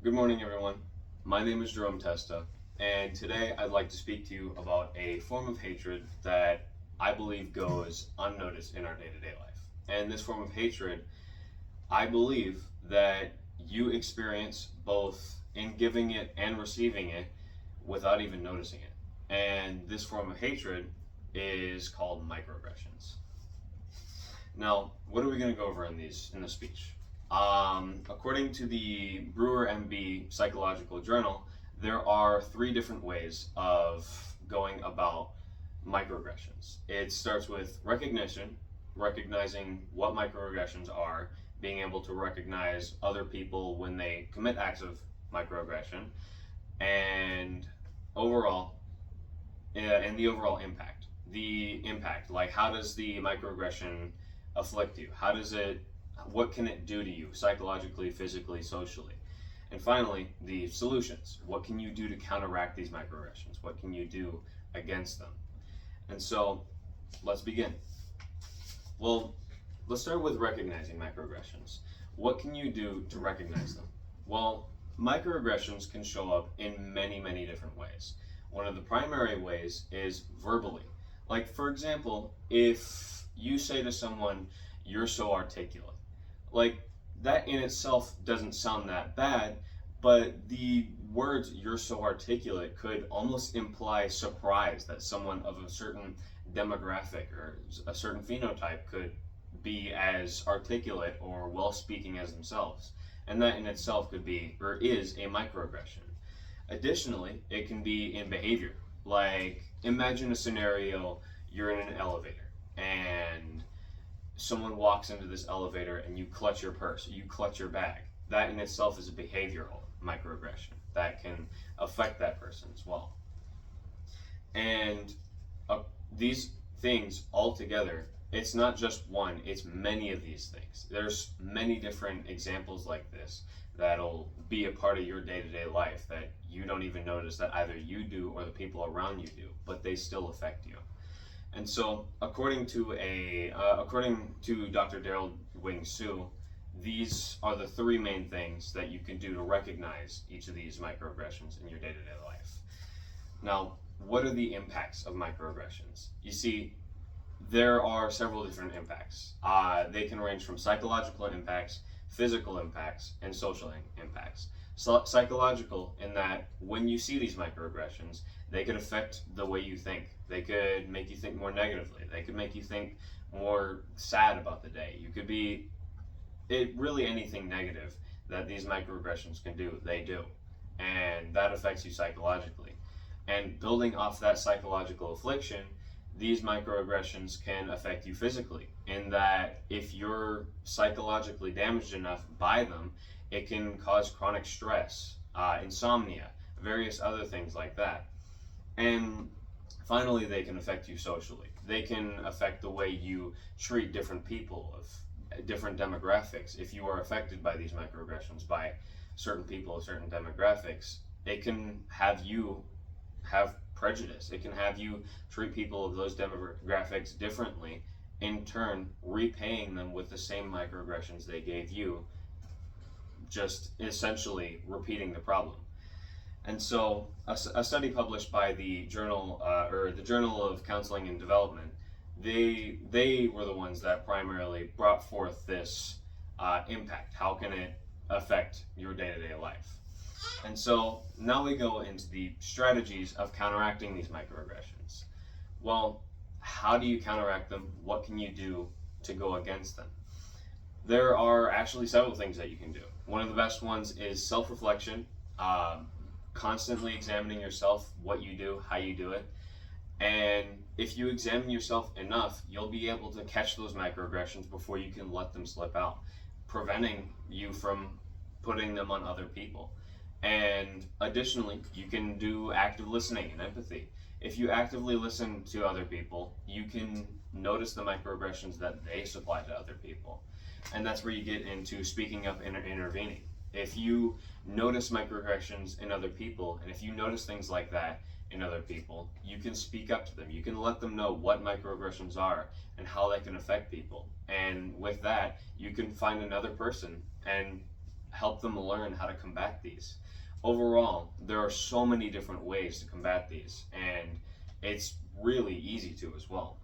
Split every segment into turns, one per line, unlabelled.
Good morning, everyone. My name is Jerome Testa, and today I'd like to speak to you about a form of hatred that I believe goes unnoticed in our day-to-day life. And this form of hatred, I believe that you experience both in giving it and receiving it without even noticing it. And this form of hatred is called microaggressions. Now, what are we going to go over in this speech? According to the Brewer MB Psychological Journal, there are 3 different ways of going about microaggressions. It starts with recognition, recognizing what microaggressions are, being able to recognize other people when they commit acts of microaggression, and overall, and the overall impact. The impact, like how does the microaggression afflict you? What can it do to you psychologically, physically, socially? And finally, the solutions. What can you do to counteract these microaggressions? What can you do against them? And so, let's begin. Well, let's start with recognizing microaggressions. What can you do to recognize them? Well, microaggressions can show up in many, many different ways. One of the primary ways is verbally. Like, for example, if you say to someone, "You're so articulate," like, that in itself doesn't sound that bad, but the words "you're so articulate" could almost imply surprise that someone of a certain demographic or a certain phenotype could be as articulate or well speaking as themselves. And that in itself could be or is a microaggression. Additionally, it can be in behavior. Like, imagine a scenario, you're in an elevator and someone walks into this elevator and you clutch your purse, you clutch your bag. That in itself is a behavioral microaggression that can affect that person as well. And these things all together, it's not just one, it's many of these things. There's many different examples like this that'll be a part of your day-to-day life that you don't even notice that either you do or the people around you do, but they still affect you. And so, according to Dr. Daryl Wing Su, these are the 3 main things that you can do to recognize each of these microaggressions in your day-to-day life. Now, what are the impacts of microaggressions? You see, there are several different impacts. They can range from psychological impacts, physical impacts, and social impacts. Psychological, in that when you see these microaggressions, they could affect the way you think. They could make you think more negatively. They could make you think more sad about the day. You could be really anything negative that these microaggressions can do, they do. And that affects you psychologically. And building off that psychological affliction, these microaggressions can affect you physically, in that if you're psychologically damaged enough by them, it can cause chronic stress, insomnia, various other things like that. And finally, they can affect you socially. They can affect the way you treat different people of different demographics. If you are affected by these microaggressions by certain people of certain demographics, it can have you have prejudice. It can have you treat people of those demographics differently, in turn repaying them with the same microaggressions they gave you, just essentially repeating the problem. And so a study published by the Journal of Counseling and Development, they were the ones that primarily brought forth this impact. How can it affect your day-to-day life? And so now we go into the strategies of counteracting these microaggressions. Well, how do you counteract them? What can you do to go against them? There are actually several things that you can do. One of the best ones is self-reflection, constantly examining yourself, what you do, how you do it. And if you examine yourself enough, you'll be able to catch those microaggressions before you can let them slip out, preventing you from putting them on other people. And additionally, you can do active listening and empathy. If you actively listen to other people, you can notice the microaggressions that they supply to other people. And that's where you get into speaking up and intervening. If you notice microaggressions in other people, and if you notice things like that in other people, you can speak up to them. You can let them know what microaggressions are and how they can affect people. And with that, you can find another person and help them learn how to combat these. Overall, there are so many different ways to combat these, and it's really easy to as well.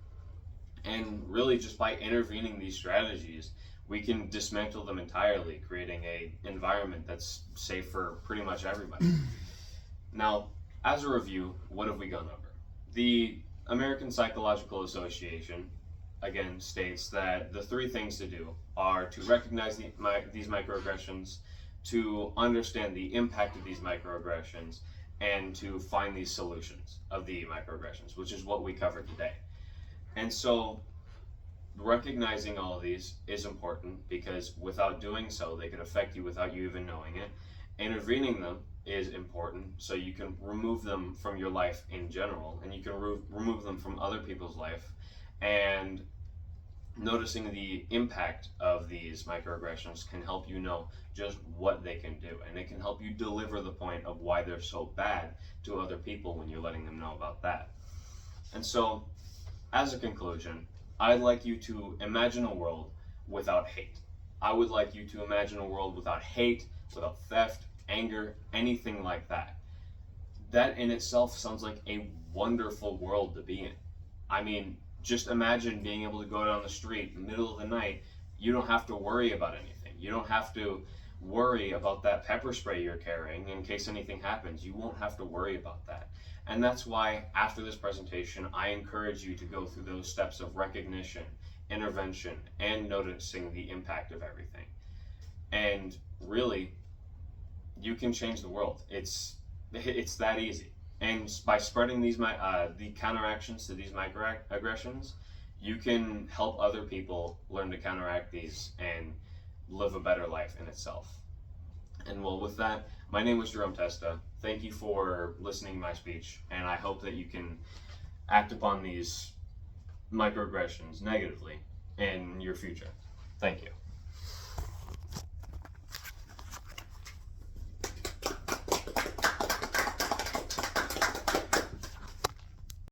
And really, just by intervening these strategies, we can dismantle them entirely, creating a environment that's safe for pretty much everybody. Now, as a review, what have we gone over? The American Psychological Association, again, states that the 3 things to do are to recognize these microaggressions, to understand the impact of these microaggressions, and to find these solutions of the microaggressions, which is what we covered today. And so recognizing all of these is important, because without doing so, they could affect you without you even knowing it. Intervening them is important, so you can remove them from your life in general, and you can remove them from other people's life. And noticing the impact of these microaggressions can help you know just what they can do, and it can help you deliver the point of why they're so bad to other people when you're letting them know about that. And so, as a conclusion, I'd like you to imagine a world without hate. I would like you to imagine a world without hate, without theft, anger, anything like that. That in itself sounds like a wonderful world to be in. I mean, just imagine being able to go down the street in the middle of the night. You don't have to worry about anything. You don't have to worry about that pepper spray you're carrying in case anything happens. You won't have to worry about that. And that's why after this presentation, I encourage you to go through those steps of recognition, intervention, and noticing the impact of everything. And really, you can change the world. It's that easy. And by spreading these the counteractions to these microaggressions, you can help other people learn to counteract these and live a better life in itself. And well, with that, my name was Jerome Testa. Thank you for listening to my speech, and I hope that you can act upon these microaggressions negatively in your future. Thank you.